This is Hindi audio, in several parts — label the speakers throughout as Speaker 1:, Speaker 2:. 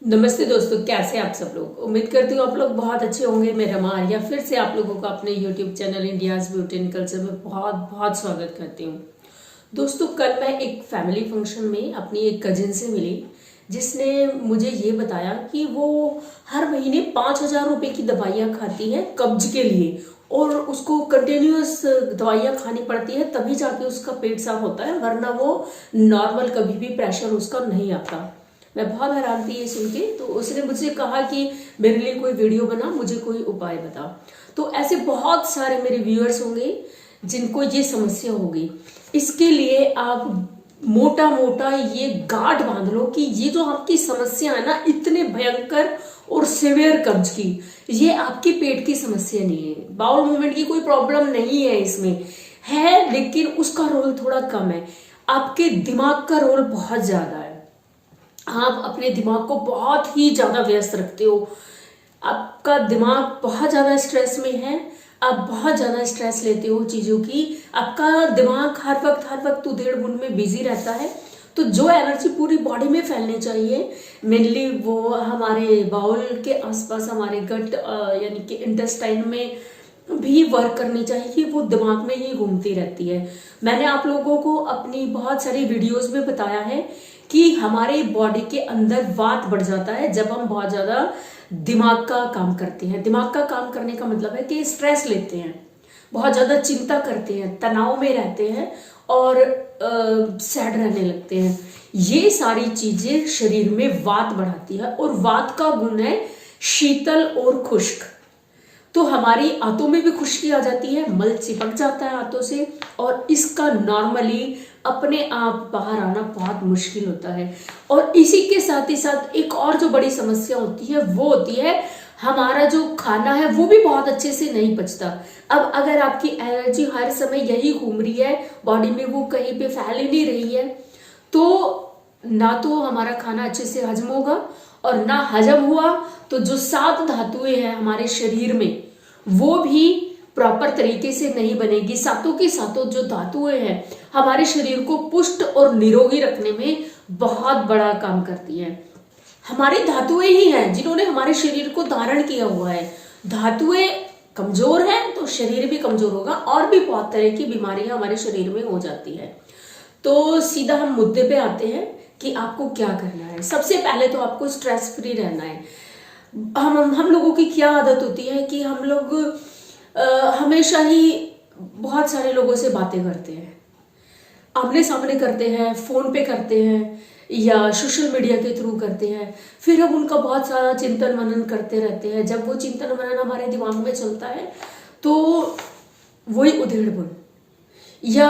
Speaker 1: नमस्ते दोस्तों, कैसे आप सब लोग। उम्मीद करती हूँ आप लोग बहुत अच्छे होंगे। मैं रमा आर्या फिर से आप लोगों को अपने YouTube channel India's beauty and culture में बहुत बहुत स्वागत करती हूँ। दोस्तों, कल मैं एक फैमिली फंक्शन में अपनी एक कजिन से मिली, जिसने मुझे ये बताया कि वो हर महीने 5,000 रुपये की दवाइयाँ खाती है कब्ज के लिए, और उसको कंटिन्यूअस दवाइयाँ खानी पड़ती है, तभी जाके उसका पेट साफ होता है, वरना वो नॉर्मल कभी भी प्रेशर उसका नहीं आता। मैं बहुत हैरान थी ये सुन के। तो उसने मुझसे कहा कि मेरे लिए कोई वीडियो बना, मुझे कोई उपाय बता। तो ऐसे बहुत सारे मेरे व्यूअर्स होंगे जिनको ये समस्या होगी। इसके लिए आप मोटा मोटा ये गांठ बांध लो कि ये जो आपकी समस्या है ना, इतने भयंकर और सिवियर कब्ज की, ये आपके पेट की समस्या नहीं है। बाउल मूवमेंट की कोई प्रॉब्लम नहीं है, इसमें है लेकिन उसका रोल थोड़ा कम है। आपके दिमाग का रोल बहुत ज्यादा है। आप अपने दिमाग को बहुत ही ज्यादा व्यस्त रखते हो। आपका दिमाग बहुत ज्यादा स्ट्रेस में है। आप बहुत ज्यादा स्ट्रेस लेते हो चीजों की। आपका दिमाग हर वक्त उधेड़ बुन में बिजी रहता है। तो जो एनर्जी पूरी बॉडी में फैलनी चाहिए, मेनली वो हमारे बाउल के आसपास, हमारे गट यानी कि इंटेस्टाइन में भी वर्क करनी चाहिए, कि वो दिमाग में ही घूमती रहती है। मैंने आप लोगों को अपनी बहुत सारी वीडियोस में बताया है कि हमारे बॉडी के अंदर वात बढ़ जाता है जब हम बहुत ज्यादा दिमाग का काम करते हैं। दिमाग का काम करने का मतलब है कि स्ट्रेस लेते हैं, बहुत ज्यादा चिंता करते हैं, तनाव में रहते हैं और सैड रहने लगते हैं। ये सारी चीजें शरीर में वात बढ़ाती है, और वात का गुण है शीतल और खुश्क। तो हमारी आंतों में भी खुश्की आ जाती है, मल चिपक जाता है आंतों से, और इसका नॉर्मली अपने आप बाहर आना बहुत मुश्किल होता है। और इसी के साथ ही साथ एक और जो बड़ी समस्या होती है वो होती है हमारा जो खाना है वो भी बहुत अच्छे से नहीं पचता। अब अगर आपकी एनर्जी हर समय यही घूम रही है बॉडी में, वो कहीं पे फैल ही नहीं रही है, तो ना तो हमारा खाना अच्छे से हजम होगा, और ना हजम हुआ तो जो 7 धातुएं हैं हमारे शरीर में वो भी प्रॉपर तरीके से नहीं बनेगी। सातों की सातों जो धातुएं हैं हमारे शरीर को पुष्ट और निरोगी रखने में बहुत बड़ा काम करती है। हमारी धातुएं ही हैं जिन्होंने हमारे शरीर को धारण किया हुआ है। धातुएं कमजोर हैं तो शरीर भी कमजोर होगा, और भी बहुत तरह की बीमारियां हमारे शरीर में हो जाती है। तो सीधा हम मुद्दे पे आते हैं कि आपको क्या करना है। सबसे पहले तो आपको स्ट्रेस फ्री रहना है। हम लोगों की क्या आदत होती है कि हम लोग हमेशा ही बहुत सारे लोगों से बातें करते हैं, आमने सामने करते हैं, फोन पे करते हैं या सोशल मीडिया के थ्रू करते हैं। फिर हम उनका बहुत सारा चिंतन मनन करते रहते हैं। जब वो चिंतन मनन हमारे दिमाग में चलता है तो वही उधेड़ बुन, या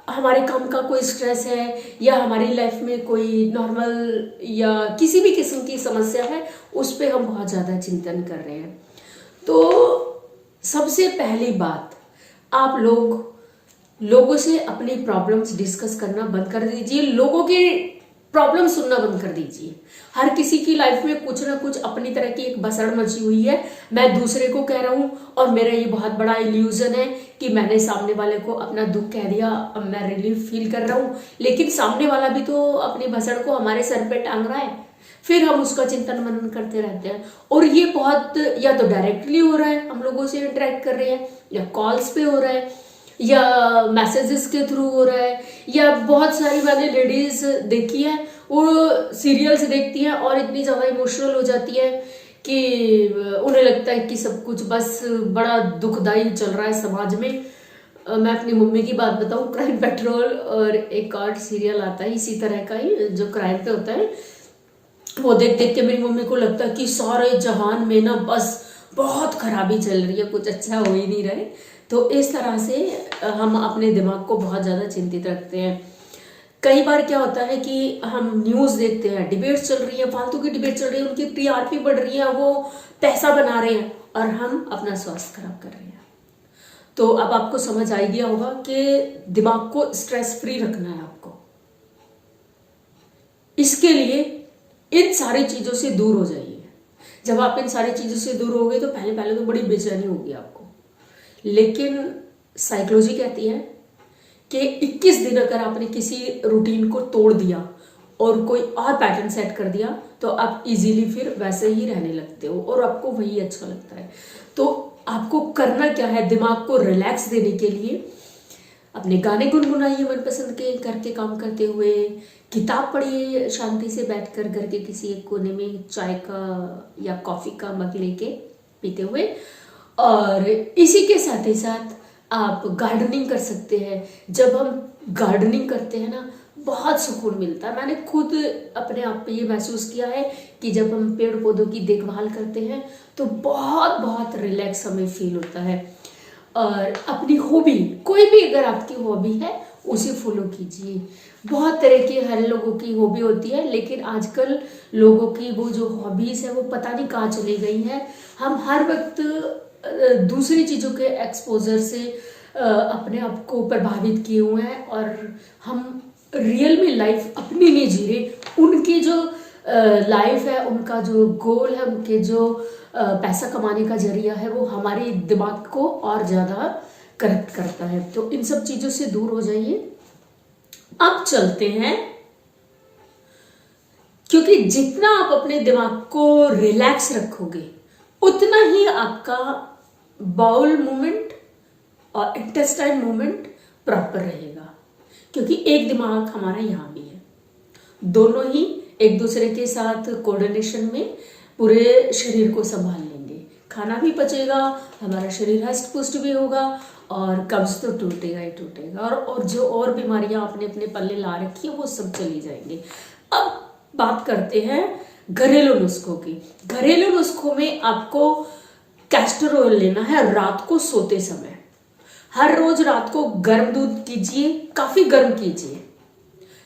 Speaker 1: हमारे काम का कोई स्ट्रेस है, या हमारी लाइफ में कोई नॉर्मल या किसी भी किस्म की समस्या है, उस पर हम बहुत ज़्यादा चिंतन कर रहे हैं। तो सबसे पहली बात, आप लोगों से अपनी प्रॉब्लम्स डिस्कस करना बंद कर दीजिए। लोगों की प्रॉब्लम सुनना बंद कर दीजिए। हर किसी की लाइफ में कुछ ना कुछ अपनी तरह की एक बसड़ मची हुई है। मैं दूसरे को कह रहा हूं, और मेरा ये बहुत बड़ा इल्यूजन है कि मैंने सामने वाले को अपना दुख कह दिया, अब मैं रिलीफ फील कर रहा हूं, लेकिन सामने वाला भी तो अपनी बसड़ को हमारे सर पे टांग रहा है। फिर हम उसका चिंतन मनन करते रहते हैं, और ये बहुत, या तो डायरेक्टली हो रहा है, हम लोगों से इंटरेक्ट कर रहे हैं, या कॉल्स पे हो रहा है, या मैसेजेस के थ्रू हो रहा है, या बहुत सारी मैंने लेडीज देखी है वो सीरियल्स देखती हैं और इतनी ज्यादा इमोशनल हो जाती है कि उन्हें लगता है कि सब कुछ बस बड़ा दुखदाई चल रहा है समाज में। मैं अपनी मम्मी की बात बताऊं, क्राइम पेट्रोल और एक और सीरियल आता है इसी तरह का ही जो क्राइम पे होता है, वो देख देख के मेरी मम्मी को लगता है कि सारे जहान में ना बस बहुत खराबी चल रही है, कुछ अच्छा हो ही नहीं रहे। तो इस तरह से हम अपने दिमाग को बहुत ज्यादा चिंतित रखते हैं। कई बार क्या होता है कि हम न्यूज देखते हैं, डिबेट्स चल रही है, फालतू की डिबेट चल रही है, उनकी टीआरपी बढ़ रही है, वो पैसा बना रहे हैं, और हम अपना स्वास्थ्य खराब कर रहे हैं। तो अब आपको समझ आ गया होगा कि दिमाग को स्ट्रेस फ्री रखना है आपको। इसके लिए इन सारी चीजों से दूर हो जाइए। जब आप इन सारी चीजों से दूर हो गए तो पहले पहले तो बड़ी बेचैनी होगी आपको, लेकिन साइकोलॉजी कहती है कि 21 दिन अगर आपने किसी रूटीन को तोड़ दिया और कोई और पैटर्न सेट कर दिया तो आप इजीली फिर वैसे ही रहने लगते हो और आपको वही अच्छा लगता है। तो आपको करना क्या है, दिमाग को रिलैक्स देने के लिए अपने गाने गुनगुनाइए मनपसंद के, घर के काम करते हुए किताब पढ़िए शांति से बैठकर घर के किसी एक कोने में, चाय का या कॉफी का मग लेके पीते हुए। और इसी के साथ ही साथ आप गार्डनिंग कर सकते हैं। जब हम गार्डनिंग करते हैं ना, बहुत सुकून मिलता है। मैंने खुद अपने आप पे ये महसूस किया है कि जब हम पेड़ पौधों की देखभाल करते हैं तो बहुत बहुत रिलैक्स हमें फील होता है। और अपनी हॉबी, कोई भी अगर आपकी हॉबी है उसे फॉलो कीजिए। बहुत तरह की हर लोगों की हॉबी होती है, लेकिन आजकल लोगों की वो जो हॉबीज है वो पता नहीं कहाँ चली गई हैं। हम हर वक्त दूसरी चीज़ों के एक्सपोजर से अपने आप को प्रभावित किए हुए हैं और हम रियल में लाइफ अपनी नहीं जी रहे। उनकी जो लाइफ है, उनका जो गोल है, उनके जो पैसा कमाने का जरिया है, वो हमारे दिमाग को और ज़्यादा करेक्ट करता है। तो इन सब चीज़ों से दूर हो जाइए। अब चलते हैं, क्योंकि जितना आप अपने दिमाग को रिलैक्स रखोगे उतना ही आपका बाउल मूवमेंट और इंटेस्टाइन मूवमेंट प्रॉपर रहेगा। क्योंकि एक दिमाग हमारा यहाँ भी है, दोनों ही एक दूसरे के साथ कोऑर्डिनेशन में पूरे शरीर को संभाल लेंगे। खाना भी पचेगा, हमारा शरीर हष्ट पुष्ट भी होगा और कब्ज तो टूटेगा ही टूटेगा। और जो और बीमारियां आपने अपने पल्ले ला रखी है वो सब चली जाएंगी। अब बात करते हैं घरेलू नुस्खों की। घरेलू नुस्खों में आपको कैस्टर ऑयल लेना है रात को सोते समय। हर रोज रात को गर्म दूध कीजिए, काफी गर्म कीजिए।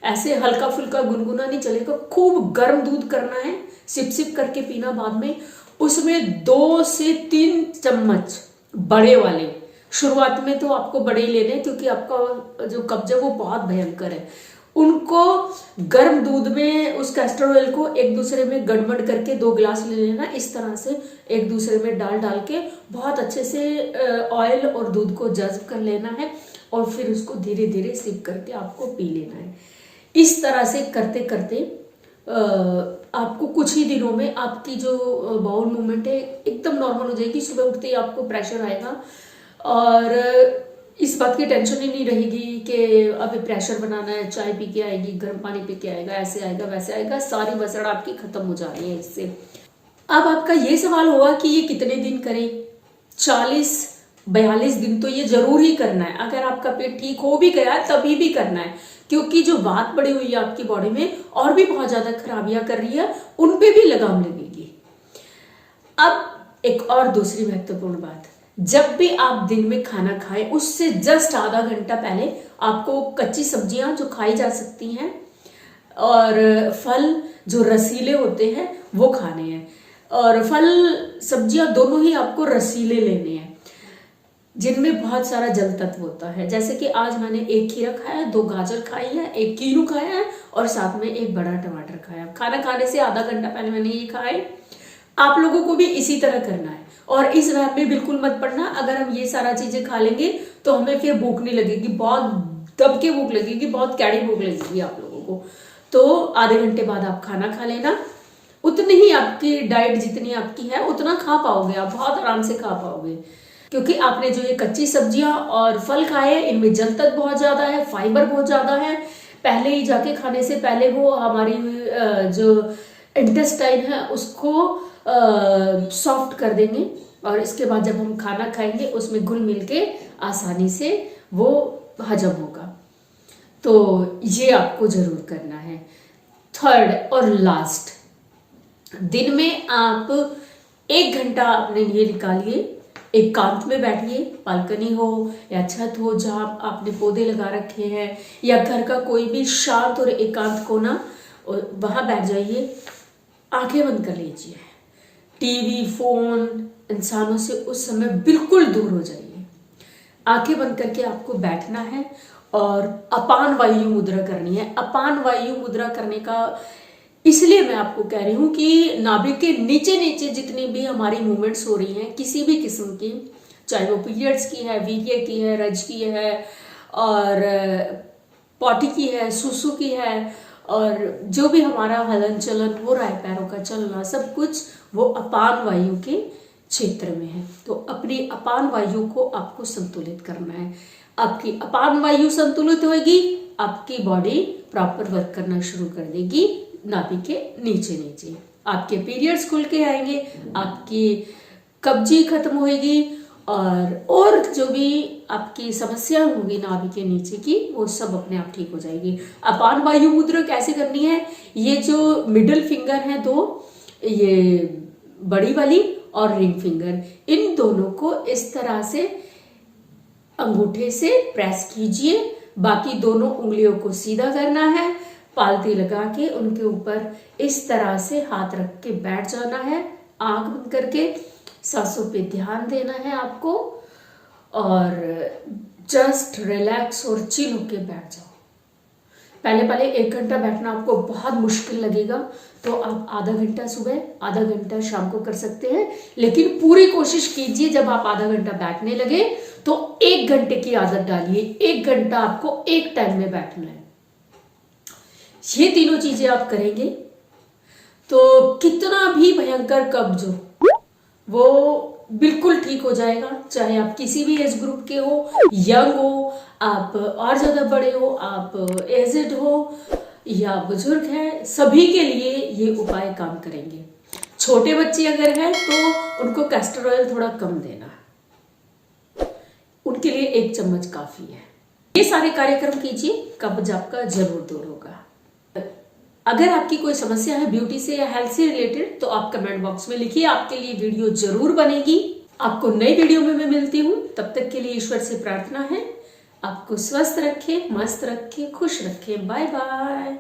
Speaker 1: ऐसे हल्का फुल्का गुनगुना नहीं चलेगा, खूब गर्म दूध करना है, सिप सिप करके पीना बाद में। उसमें 2 से 3 चम्मच बड़े वाले, शुरुआत में तो आपको बड़े ही लेने, क्योंकि आपका जो कब्ज है वो बहुत भयंकर है। उनको गर्म दूध में उस कैस्टर ऑयल को एक दूसरे में गड़बड़ करके 2 गिलास ले लेना। इस तरह से एक दूसरे में डाल के बहुत अच्छे से ऑयल और दूध को जज्ब कर लेना है और फिर उसको धीरे धीरे सिप करके आपको पी लेना है। इस तरह से करते करते आपको कुछ ही दिनों में आपकी जो बाउल मूवमेंट है एकदम नॉर्मल हो जाएगी। सुबह उठते ही आपको प्रेशर आएगा और इस बात की टेंशन ही नहीं रहेगी कि अभी प्रेशर बनाना है, चाय पी के आएगी, गर्म पानी पी के आएगा, ऐसे आएगा वैसे आएगा। सारी बसड़ आपकी खत्म हो जा रही है इससे। अब आपका ये सवाल होगा कि ये कितने दिन करें? 40-42 दिन तो ये जरूर ही करना है। अगर आपका पेट ठीक हो भी गया तभी भी करना है, क्योंकि जो बात पड़ी हुई है आपकी बॉडी में और भी बहुत ज्यादा खराबियां कर रही है, उन पे भी लगाम लगेगी। अब एक और दूसरी महत्वपूर्ण बात, जब भी आप दिन में खाना खाएं उससे जस्ट आधा घंटा पहले आपको कच्ची सब्जियां जो खाई जा सकती हैं और फल जो रसीले होते हैं वो खाने हैं। और फल सब्जियां दोनों ही आपको रसीले लेने हैं, जिनमें बहुत सारा जल तत्व होता है। जैसे कि आज मैंने 1 खीरा खाया, 2 गाजर खाई है, 1 कीनू खाया है और साथ में 1 बड़ा टमाटर खाया। खाना खाने से आधा घंटा पहले मैंने ये खाए। आप लोगों को भी इसी तरह करना है और इस वहम में बिल्कुल मत पड़ना। अगर हम ये सारा चीजें खा लेंगे तो हमें फिर भूख नहीं लगेगी, बहुत दब के भूख लगेगी, बहुत कैड़ी भूख लगेगी आप लोगों को। तो आधे घंटे बाद आप खाना खा लेना। उतनी ही आपकी डाइट जितनी आपकी है उतना खा पाओगे, आप बहुत आराम से खा पाओगे, क्योंकि आपने जो ये कच्ची सब्जियां और फल खाए हैं इनमें जल तत्व बहुत ज्यादा है, फाइबर बहुत ज्यादा है। पहले ही जाके खाने से पहले वो हमारी जो इंटेस्टाइन है उसको सॉफ्ट कर देंगे और इसके बाद जब हम खाना खाएंगे उसमें घुल मिल के आसानी से वो हजम होगा। तो ये आपको जरूर करना है। थर्ड और लास्ट, दिन में आप 1 घंटा अपने लिए निकालिए, एकांत में बैठिए, बालकनी हो या छत हो जहां आपने पौधे लगा रखे हैं, या घर का कोई भी शांत और एकांत कोना, वहां बैठ जाइए, आंखें बंद कर लीजिए, टीवी फोन इंसानों से उस समय बिल्कुल दूर हो जाइए। आंखें बंद करके आपको बैठना है और अपान वायु मुद्रा करनी है। अपान वायु मुद्रा करने का इसलिए मैं आपको कह रही हूं कि नाभि के नीचे नीचे जितनी भी हमारी मूवमेंट्स हो रही हैं किसी भी किस्म की, चाहे वो पीरियड्स की है, वीर्य की है, रज की है और पॉटी की है, सुसु की है और जो भी हमारा हलन चलन हो रहा है, पैरों का चलना, सब कुछ वो अपान वायु के क्षेत्र में है। तो अपनी अपान वायु को आपको संतुलित करना है। आपकी अपान वायु संतुलित होगी, आपकी बॉडी प्रॉपर वर्क करना शुरू कर देगी नाभि के नीचे नीचे। आपके पीरियड्स खुल के आएंगे, आपकी कब्जी खत्म होगी, और जो भी आपकी समस्या होगी नाभि के नीचे की, वो सब अपने आप ठीक हो जाएगी। अपान वायु मुद्रा कैसे करनी है? ये जो मिडिल फिंगर है दो, ये बड़ी वाली और रिंग फिंगर, इन दोनों को इस तरह से अंगूठे से प्रेस कीजिए। बाकी दोनों उंगलियों को सीधा करना है, पालती लगा के उनके ऊपर इस तरह से हाथ रख के बैठ जाना है, आंख बंद करके। सांसों पे ध्यान देना है आपको और जस्ट रिलैक्स और चिल होके बैठ जाओ। पहले 1 घंटा बैठना आपको बहुत मुश्किल लगेगा, तो आप आधा घंटा सुबह, आधा घंटा शाम को कर सकते हैं। लेकिन पूरी कोशिश कीजिए जब आप आधा घंटा बैठने लगे तो 1 घंटे की आदत डालिए। 1 घंटा आपको एक टाइम में बैठना है। ये तीनों चीजें आप करेंगे तो कितना भी भयंकर कब्ज हो वो बिल्कुल ठीक हो जाएगा। चाहे आप किसी भी एज ग्रुप के हो, यंग हो, आप और ज्यादा बड़े हो, आप एजेड हो या बुजुर्ग हैं, सभी के लिए ये उपाय काम करेंगे। छोटे बच्चे अगर हैं तो उनको कैस्टर ऑयल थोड़ा कम देना, उनके लिए 1 चम्मच काफी है। ये सारे कार्यक्रम कीजिए, कब्ज आपका जरूर दूर होगा। अगर आपकी कोई समस्या है ब्यूटी से या हेल्थ से रिलेटेड तो आप कमेंट बॉक्स में लिखिए, आपके लिए वीडियो जरूर बनेगी। आपको नई वीडियो में मैं मिलती हूँ, तब तक के लिए ईश्वर से प्रार्थना है आपको स्वस्थ रखे, मस्त रखे, खुश रखे। Bye bye.